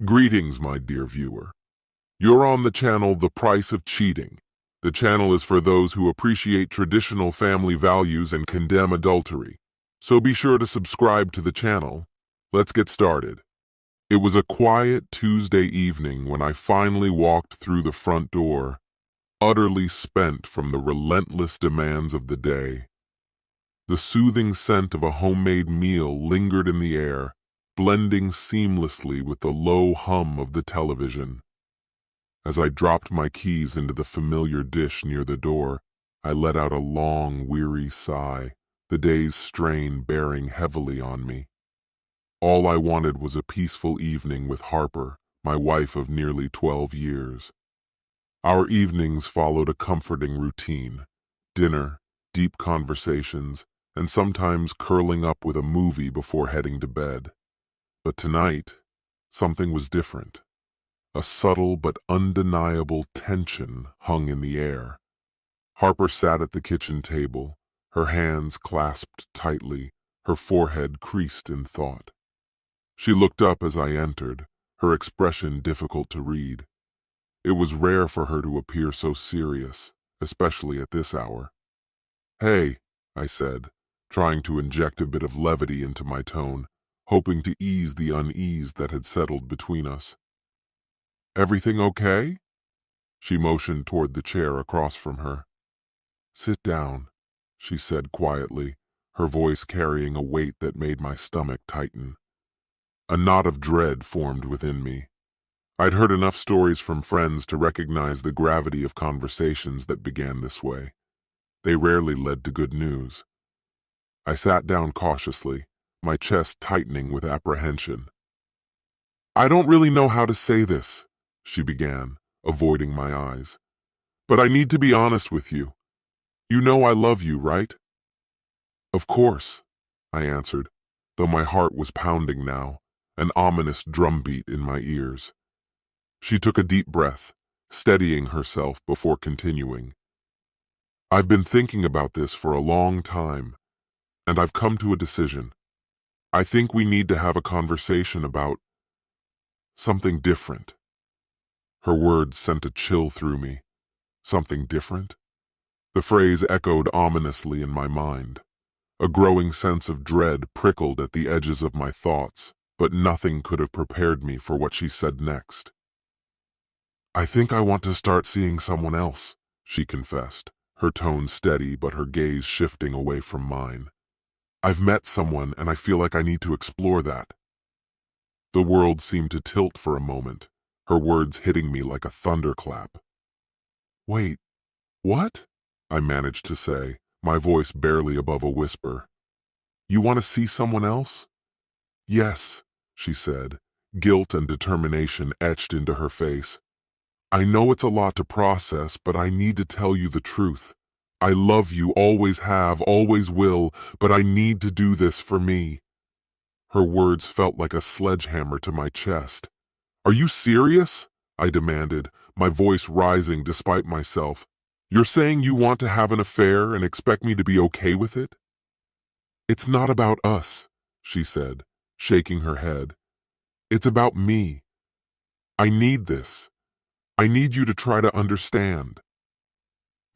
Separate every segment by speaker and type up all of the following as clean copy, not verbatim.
Speaker 1: Greetings, my dear viewer. You're on the channel The Price of Cheating. The channel is for those who appreciate traditional family values and condemn adultery. So be sure to subscribe to the channel. Let's get started. It was a quiet Tuesday evening when I finally walked through the front door, utterly spent from the relentless demands of the day. The soothing scent of a homemade meal lingered in the air, blending seamlessly with the low hum of the television. As I dropped my keys into the familiar dish near the door, I let out a long, weary sigh, the day's strain bearing heavily on me. All I wanted was a peaceful evening with Harper, my wife of nearly 12 years. Our evenings followed a comforting routine: dinner, deep conversations, and sometimes curling up with a movie before heading to bed. But tonight, something was different. A subtle but undeniable tension hung in the air. Harper sat at the kitchen table, her hands clasped tightly, her forehead creased in thought. She looked up as I entered, her expression difficult to read. It was rare for her to appear so serious, especially at this hour. "Hey," I said, trying to inject a bit of levity into my tone, hoping to ease the unease that had settled between us. "Everything okay?" She motioned toward the chair across from her. "Sit down," she said quietly, her voice carrying a weight that made my stomach tighten. A knot of dread formed within me. I'd heard enough stories from friends to recognize the gravity of conversations that began this way. They rarely led to good news. I sat down cautiously, my chest tightening with apprehension. "I don't really know how to say this," she began, avoiding my eyes. "But I need to be honest with you. You know I love you, right?" "Of course," I answered, though my heart was pounding now, an ominous drumbeat in my ears. She took a deep breath, steadying herself before continuing. "I've been thinking about this for a long time, and I've come to a decision. I think we need to have a conversation about something different." Her words sent a chill through me. Something different? The phrase echoed ominously in my mind. A growing sense of dread prickled at the edges of my thoughts, but nothing could have prepared me for what she said next. "I think I want to start seeing someone else," she confessed, her tone steady but her gaze shifting away from mine. "I've met someone and I feel like I need to explore that." The world seemed to tilt for a moment, her words hitting me like a thunderclap. "Wait, what?" I managed to say, my voice barely above a whisper. "You want to see someone else?" "Yes," she said, guilt and determination etched into her face. "I know it's a lot to process, but I need to tell you the truth. I love you, always have, always will, but I need to do this for me." Her words felt like a sledgehammer to my chest. "Are you serious?" I demanded, my voice rising despite myself. "You're saying you want to have an affair and expect me to be okay with it?" "It's not about us," she said, shaking her head. "It's about me. I need this. I need you to try to understand."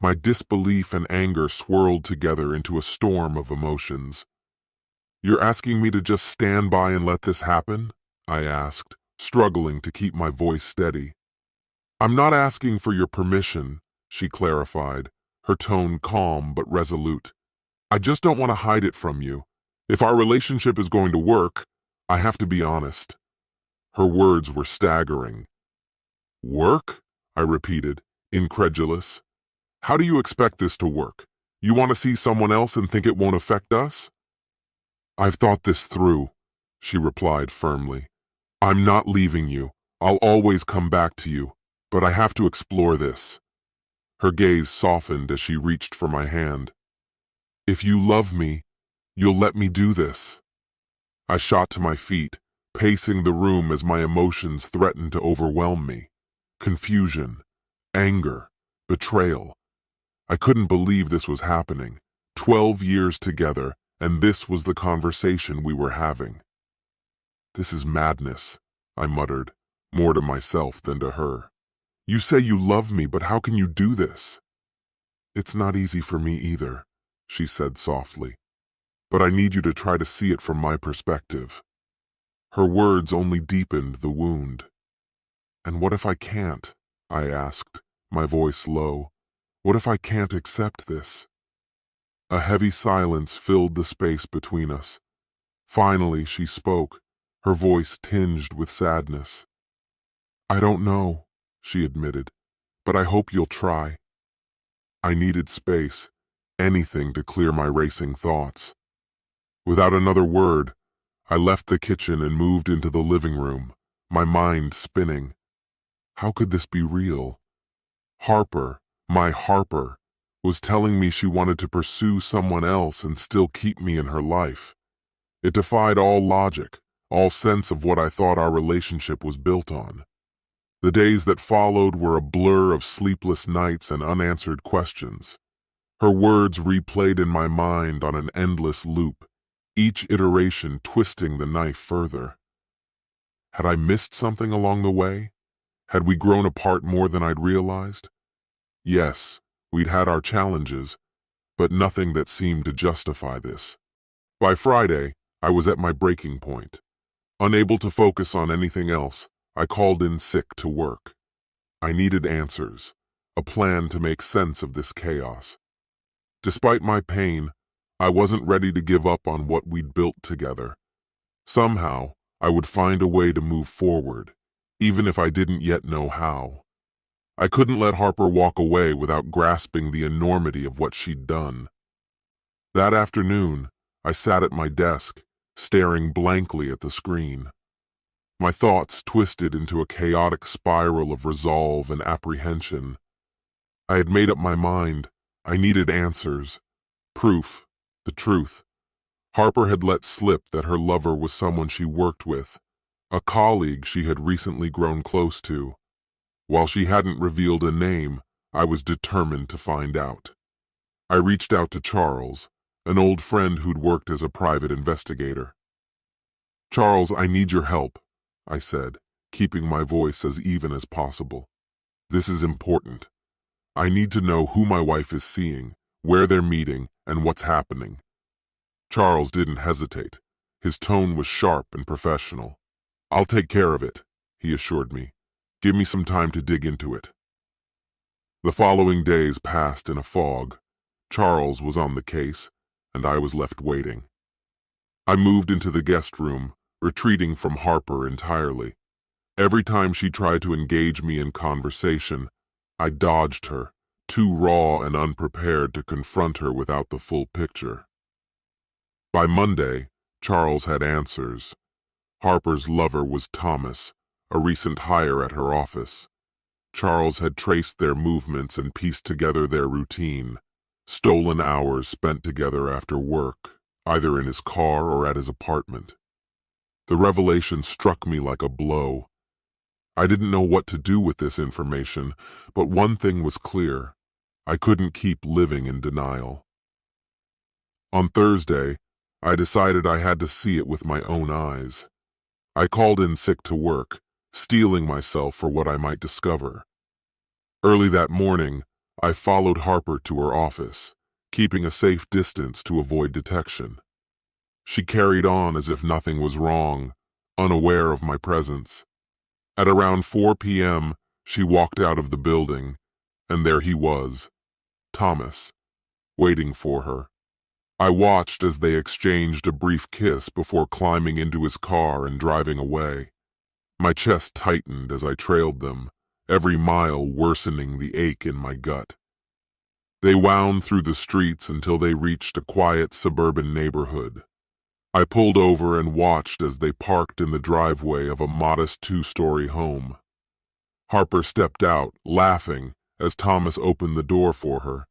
Speaker 1: My disbelief and anger swirled together into a storm of emotions. "You're asking me to just stand by and let this happen?" I asked, struggling to keep my voice steady. "I'm not asking for your permission," she clarified, her tone calm but resolute. "I just don't want to hide it from you. If our relationship is going to work, I have to be honest." Her words were staggering. "Work?" I repeated, incredulous. "How do you expect this to work? You want to see someone else and think it won't affect us?" "I've thought this through," she replied firmly. "I'm not leaving you. I'll always come back to you, but I have to explore this." Her gaze softened as she reached for my hand. "If you love me, you'll let me do this." I shot to my feet, pacing the room as my emotions threatened to overwhelm me. Confusion, anger, betrayal. I couldn't believe this was happening. 12 years together, and this was the conversation we were having. "This is madness," I muttered, more to myself than to her. "You say you love me, but how can you do this?" "It's not easy for me either," she said softly. "But I need you to try to see it from my perspective." Her words only deepened the wound. "And what if I can't?" I asked, my voice low. "What if I can't accept this?" A heavy silence filled the space between us. Finally, she spoke, her voice tinged with sadness. "I don't know," she admitted, "but I hope you'll try." I needed space, anything to clear my racing thoughts. Without another word, I left the kitchen and moved into the living room, my mind spinning. How could this be real? Harper, my Harper, was telling me she wanted to pursue someone else and still keep me in her life. It defied all logic, all sense of what I thought our relationship was built on. The days that followed were a blur of sleepless nights and unanswered questions. Her words replayed in my mind on an endless loop, each iteration twisting the knife further. Had I missed something along the way? Had we grown apart more than I'd realized? Yes, we'd had our challenges, but nothing that seemed to justify this. By Friday, I was at my breaking point. Unable to focus on anything else, I called in sick to work. I needed answers, a plan to make sense of this chaos. Despite my pain, I wasn't ready to give up on what we'd built together. Somehow, I would find a way to move forward, even if I didn't yet know how. I couldn't let Harper walk away without grasping the enormity of what she'd done. That afternoon, I sat at my desk, staring blankly at the screen. My thoughts twisted into a chaotic spiral of resolve and apprehension. I had made up my mind. I needed answers. Proof. The truth. Harper had let slip that her lover was someone she worked with, a colleague she had recently grown close to. While she hadn't revealed a name, I was determined to find out. I reached out to Charles, an old friend who'd worked as a private investigator. "Charles, I need your help," I said, keeping my voice as even as possible. "This is important. I need to know who my wife is seeing, where they're meeting, and what's happening." Charles didn't hesitate. His tone was sharp and professional. "I'll take care of it," he assured me. "Give me some time to dig into it." The following days passed in a fog. Charles was on the case, and I was left waiting. I moved into the guest room, retreating from Harper entirely. Every time she tried to engage me in conversation, I dodged her, too raw and unprepared to confront her without the full picture. By Monday, Charles had answers. Harper's lover was Thomas, a recent hire at her office. Charles had traced their movements and pieced together their routine, stolen hours spent together after work, either in his car or at his apartment. The revelation struck me like a blow. I didn't know what to do with this information, but one thing was clear. I couldn't keep living in denial. On Thursday, I decided I had to see it with my own eyes. I called in sick to work, steeling myself for what I might discover. Early that morning, I followed Harper to her office, keeping a safe distance to avoid detection. She carried on as if nothing was wrong, unaware of my presence. At around 4 p.m., she walked out of the building, and there he was, Thomas, waiting for her. I watched as they exchanged a brief kiss before climbing into his car and driving away. My chest tightened as I trailed them, every mile worsening the ache in my gut. They wound through the streets until they reached a quiet suburban neighborhood. I pulled over and watched as they parked in the driveway of a modest 2-story home. Harper stepped out, laughing, as Thomas opened the door for her.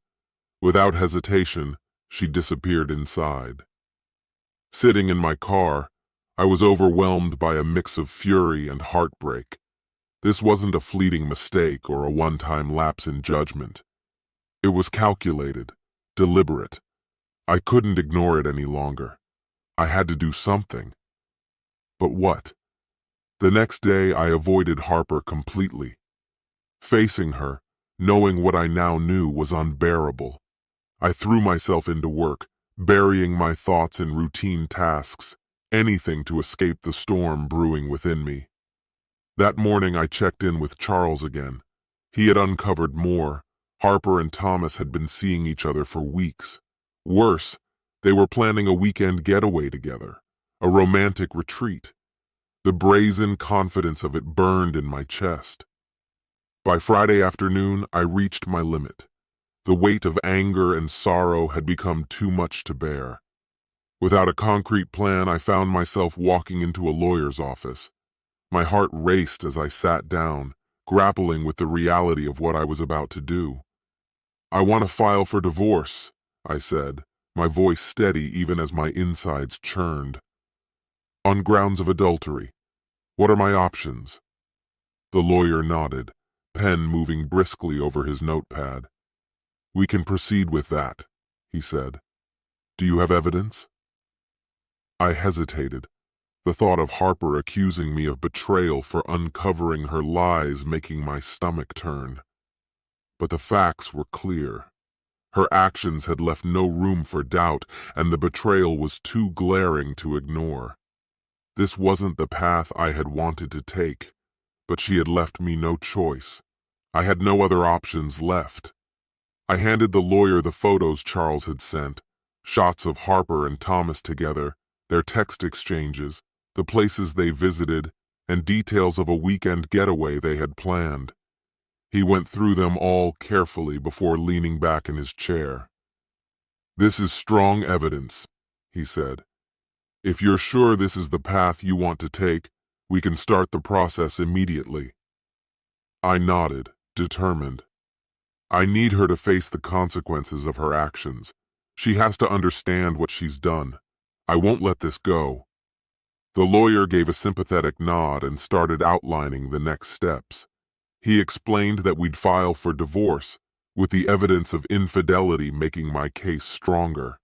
Speaker 1: Without hesitation, she disappeared inside. Sitting in my car, I was overwhelmed by a mix of fury and heartbreak. This wasn't a fleeting mistake or a one-time lapse in judgment. It was calculated, deliberate. I couldn't ignore it any longer. I had to do something. But what? The next day, I avoided Harper completely. Facing her, knowing what I now knew, was unbearable. I threw myself into work, burying my thoughts in routine tasks, anything to escape the storm brewing within me. That morning, I checked in with Charles again. He had uncovered more. Harper and Thomas had been seeing each other for weeks. Worse, they were planning a weekend getaway together, a romantic retreat. The brazen confidence of it burned in my chest. By Friday afternoon, I reached my limit. The weight of anger and sorrow had become too much to bear. Without a concrete plan, I found myself walking into a lawyer's office. My heart raced as I sat down, grappling with the reality of what I was about to do. "I want to file for divorce," I said, my voice steady even as my insides churned. "On grounds of adultery. What are my options?" The lawyer nodded, pen moving briskly over his notepad. "We can proceed with that," he said. "Do you have evidence?" I hesitated, the thought of Harper accusing me of betrayal for uncovering her lies making my stomach turn. But the facts were clear. Her actions had left no room for doubt, and the betrayal was too glaring to ignore. This wasn't the path I had wanted to take, but she had left me no choice. I had no other options left. I handed the lawyer the photos Charles had sent, shots of Harper and Thomas together, their text exchanges, the places they visited, and details of a weekend getaway they had planned. He went through them all carefully before leaning back in his chair. "This is strong evidence," he said. "If you're sure this is the path you want to take, we can start the process immediately." I nodded, determined. I need her to face the consequences of her actions. She has to understand what she's done. I won't let this go. The lawyer gave a sympathetic nod and started outlining the next steps. He explained that we'd file for divorce, with the evidence of infidelity making my case stronger.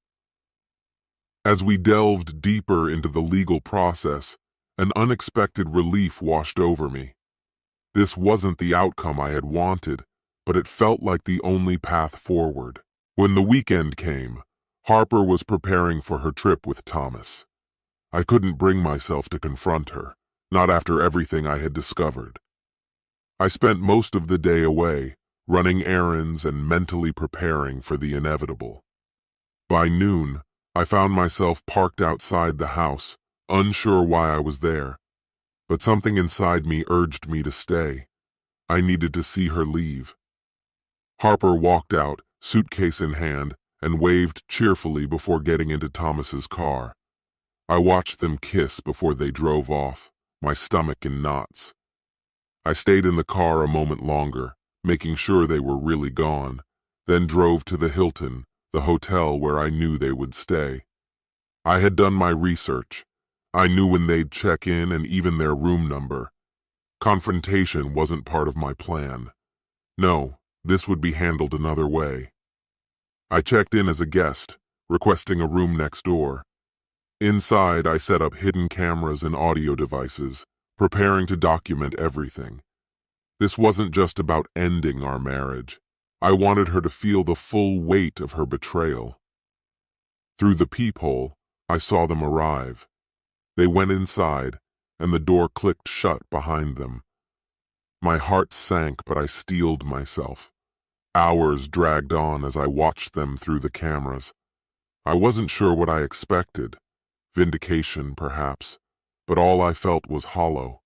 Speaker 1: As we delved deeper into the legal process, an unexpected relief washed over me. This wasn't the outcome I had wanted, but it felt like the only path forward. When the weekend came, Harper was preparing for her trip with Thomas. I couldn't bring myself to confront her, not after everything I had discovered. I spent most of the day away, running errands and mentally preparing for the inevitable. By noon, I found myself parked outside the house, unsure why I was there. But something inside me urged me to stay. I needed to see her leave. Harper walked out, suitcase in hand, and waved cheerfully before getting into Thomas's car. I watched them kiss before they drove off, my stomach in knots. I stayed in the car a moment longer, making sure they were really gone, then drove to the Hilton, the hotel where I knew they would stay. I had done my research. I knew when they'd check in and even their room number. Confrontation wasn't part of my plan. No, this would be handled another way. I checked in as a guest, requesting a room next door. Inside, I set up hidden cameras and audio devices, preparing to document everything. This wasn't just about ending our marriage. I wanted her to feel the full weight of her betrayal. Through the peephole, I saw them arrive. They went inside, and the door clicked shut behind them. My heart sank, but I steeled myself. Hours dragged on as I watched them through the cameras. I wasn't sure what I expected. Vindication, perhaps, but all I felt was hollow.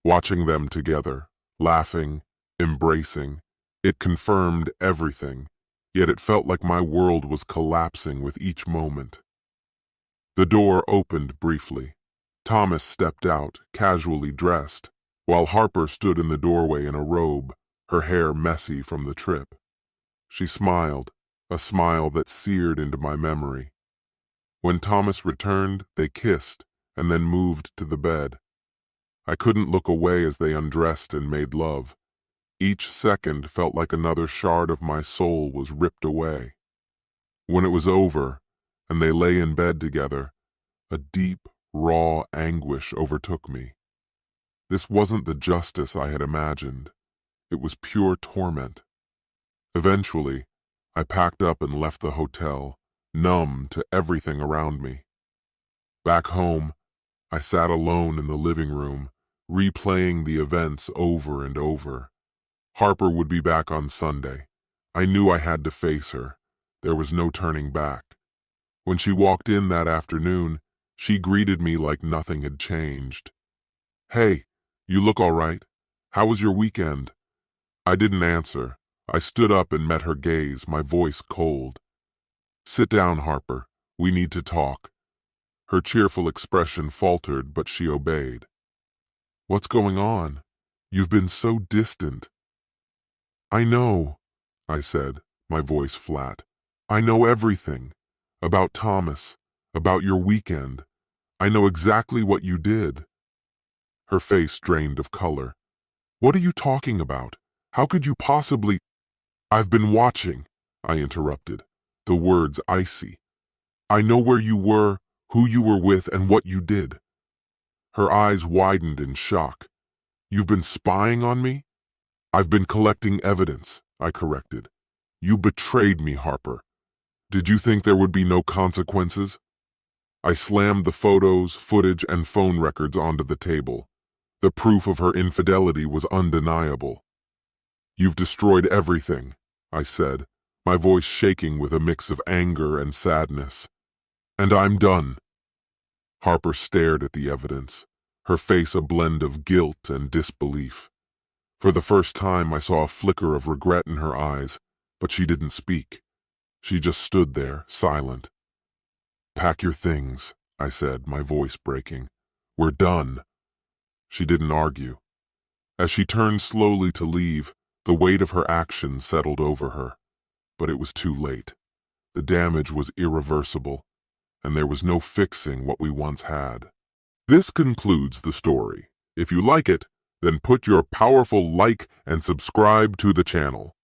Speaker 1: Watching them together, laughing, embracing, it confirmed everything, yet it felt like my world was collapsing with each moment. The door opened briefly. Thomas stepped out, casually dressed, while Harper stood in the doorway in a robe, her hair messy from the trip. She smiled, a smile that seared into my memory. When Thomas returned, they kissed, and then moved to the bed. I couldn't look away as they undressed and made love. Each second felt like another shard of my soul was ripped away. When it was over, and they lay in bed together, a deep, raw anguish overtook me. This wasn't the justice I had imagined. It was pure torment. Eventually, I packed up and left the hotel, numb to everything around me. Back home, I sat alone in the living room, replaying the events over and over. Harper would be back on Sunday. I knew I had to face her. There was no turning back. When she walked in that afternoon, she greeted me like nothing had changed. "Hey, you look all right. How was your weekend?" I didn't answer. I stood up and met her gaze, my voice cold. "Sit down, Harper. We need to talk." Her cheerful expression faltered, but she obeyed. "What's going on? You've been so distant." "I know," I said, my voice flat. "I know everything. About Thomas, about your weekend. I know exactly what you did." Her face drained of color. "What are you talking about? How could you possibly—" "I've been watching," I interrupted, the words icy. "I know where you were, who you were with, and what you did." Her eyes widened in shock. "You've been spying on me?" "I've been collecting evidence," I corrected. "You betrayed me, Harper. Did you think there would be no consequences?" I slammed the photos, footage, and phone records onto the table. The proof of her infidelity was undeniable. "You've destroyed everything," I said, my voice shaking with a mix of anger and sadness. "And I'm done." Harper stared at the evidence, her face a blend of guilt and disbelief. For the first time, I saw a flicker of regret in her eyes, but she didn't speak. She just stood there, silent. "Pack your things," I said, my voice breaking. "We're done." She didn't argue. As she turned slowly to leave, the weight of her actions settled over her. But it was too late. The damage was irreversible, and there was no fixing what we once had. This concludes the story. If you like it, then put your powerful like and subscribe to the channel.